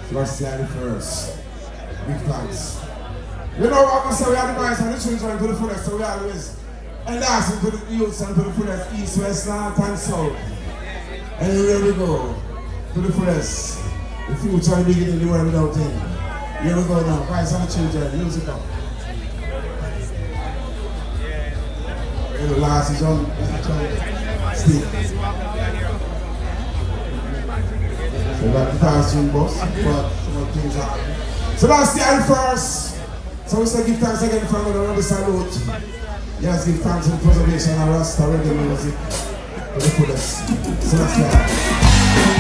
Sebastian first. Big thanks. You know what I'm saying? We are the boys and the children to the fullest, so we always endorsing to the youths and to the fullest, east, west, north, and south. Anywhere we go, to the fullest. The future and the beginning, the world without end. Here we go now, boys and the children, music up. And the last is on Steve. So we got the costume bus, but some things happen. Sebastian first. So we say give thanks again for another salute. Yes, give thanks for the preservation of Rasta reggae music to the fullest. Sebastian.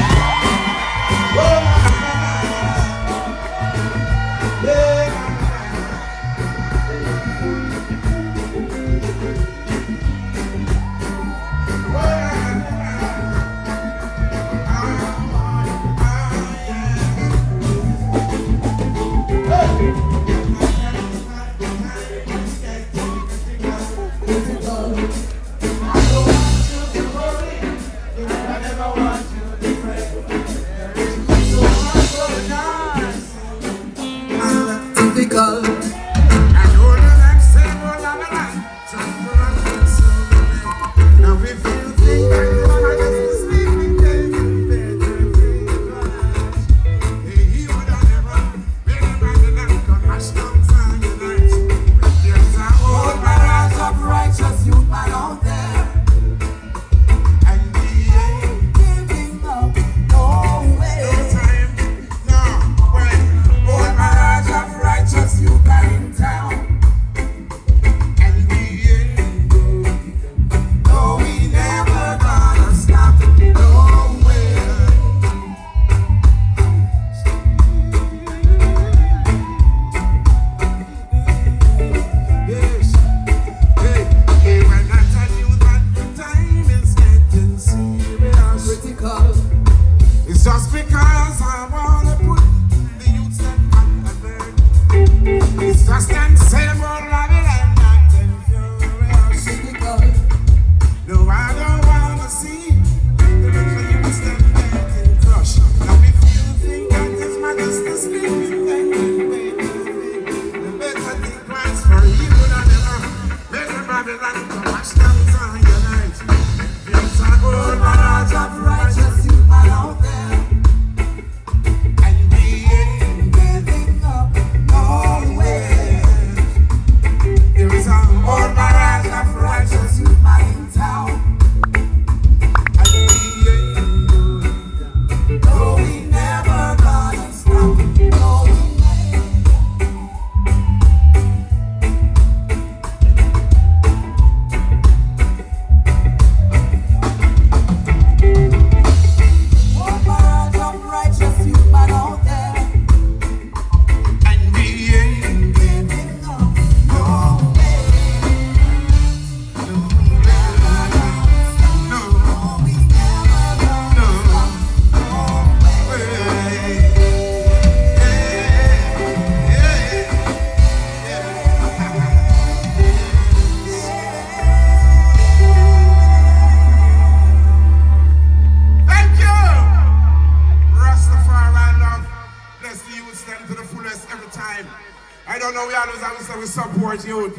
I don't know, we always have to say we support youth.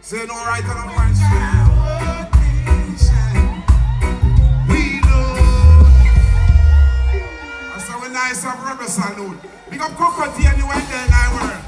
Say no right on the one. We know. I saw we nice up rubber salute. Big up Cocoa Tea and you went there in our world.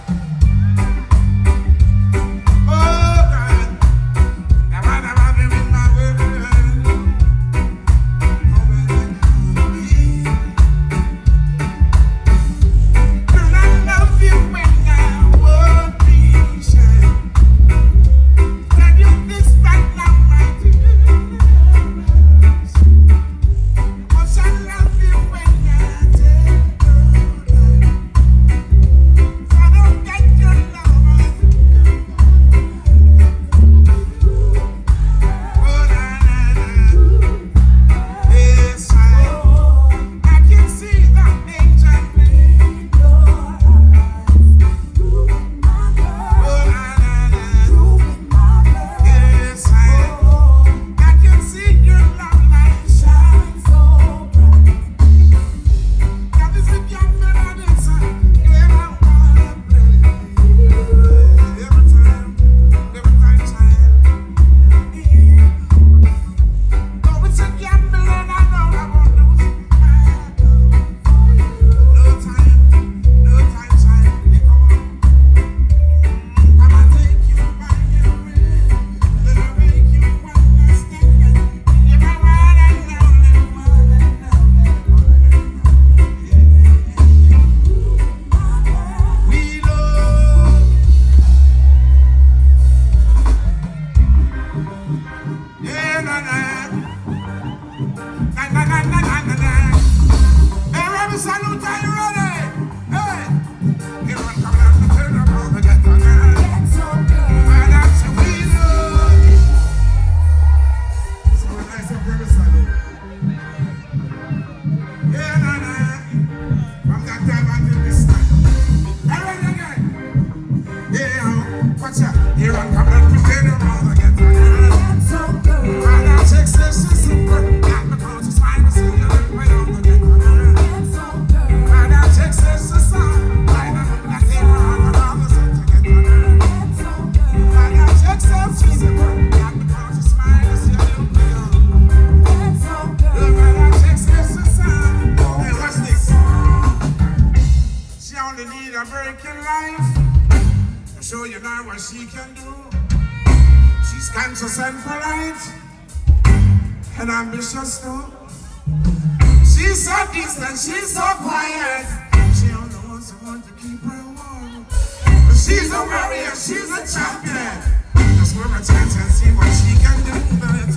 Show you now what she can do. She's conscious and polite and ambitious too. She's so distant, she's so quiet. She only wants someone to keep her warm. But she's a warrior, she's a champion. Just give her a chance and see what she can do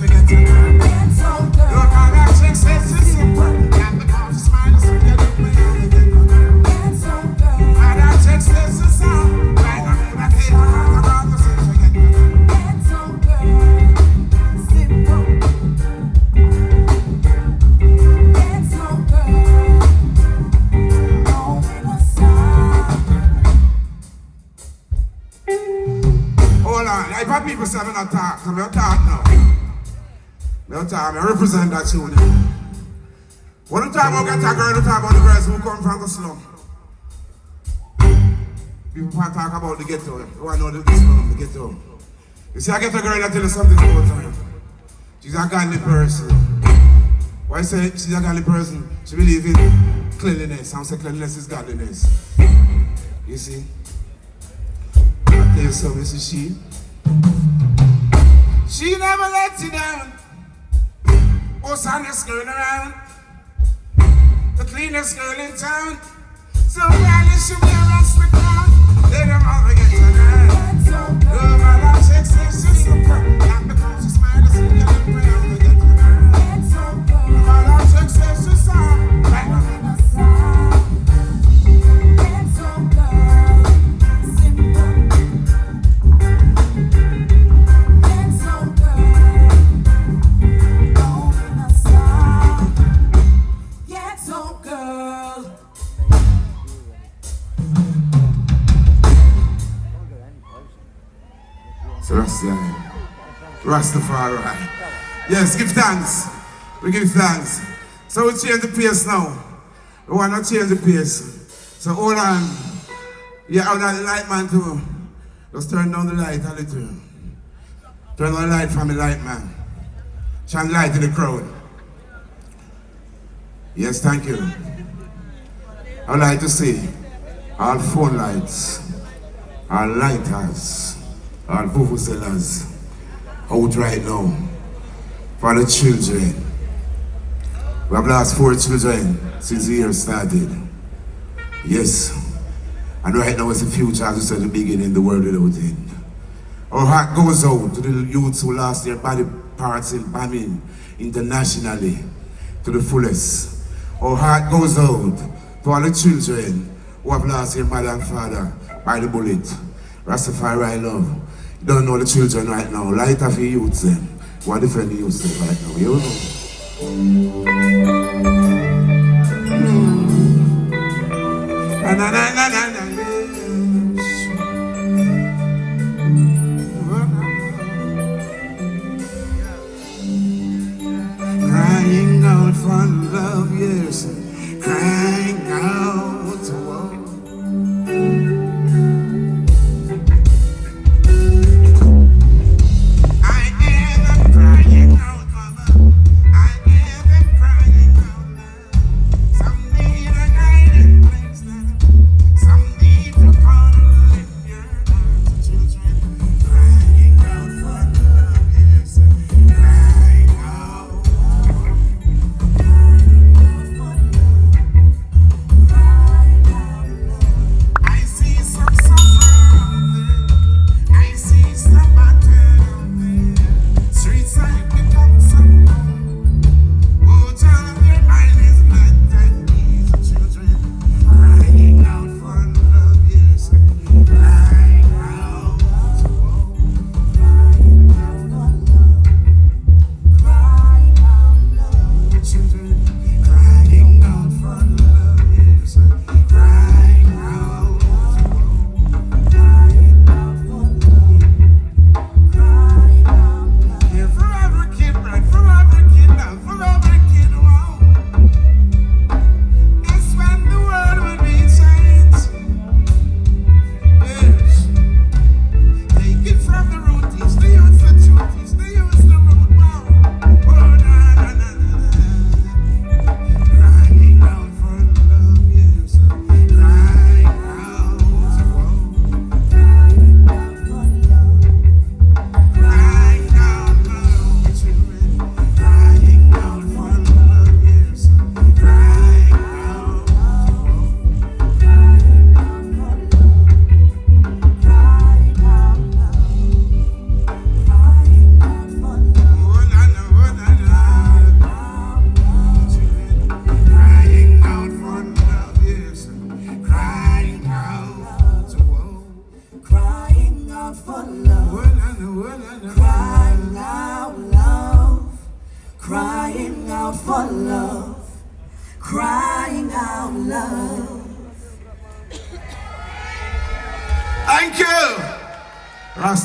to get to her. Look how that chick says she's super. And the cause she smiles to get up and get to her. How that chick says she's so. People say I'm not talk, so I'm not talk now. I'm not talk, I represent that tune. When you talk about get a girl, you talk about the girls who come from the slum. People want to talk about the ghetto. You want to know the slum, the ghetto. You see, I get a girl that tell you something about her. She's a godly person. Why I say she's a godly person? She believes in cleanliness. I say cleanliness is godliness. You see? I tell you something, this is she. She never lets you down. Most honest girl around. The cleanest girl in town. So proudly she wears the crown. Let them all get to her. Girl, my love shakes she's so proud. Not because she smiles, she get up and all get to her. My love shakes she's so right. Rastafari. Yes, give thanks. We give thanks. So we change the pace now. We want to change the pace. So hold on. Yeah, I would like the light man too. Just turn down the light a little. Turn on the light from the light, man. Shine light in the crowd. Yes, thank you. I would like to see all phone lights, all lighters, all vuvuzelas out right now for the children. We have lost 4 children since the year started. Yes. And right now it's the future, as we said at the beginning, the world without end. Our heart goes out to the youths who lost their body parts in bombing internationally to the fullest. Our heart goes out to all the children who have lost their mother and father by the bullet. Rastafari love. You don't know the children right now. Light of the youths them. What defend the youths them right now? You know? Na, na, na, na, na. Crying out for love, yes, crying out to love. I hear them crying out, mama. I hear them crying out loud. Some need a guiding place now. Some need to call in your arms, children. Crying out for love, yes, crying out. I see some suffering out there. I see some battle out there. Streets are become some oh, child, their mind is blood and these children crying out for love, yes, crying out to children crying out for love, yes, crying out to yeah, for every kid, right? For every kid now, for every kid, wow. That's when the world will be changed. Yes. Take it from the rooties, the youths, the duties, the youths, the root, wow. Oh, na, na, na, na, na. Crying out for love, yes. Crying out to wow. Crying out loud, children. Crying out for love, yes. Crying out to oh, na, na, children. Crying out for love, yes. Crying out to wow. Crying out for love, Oh, na, na, crying out love, crying out for love, crying out love. Thank you. Rasta.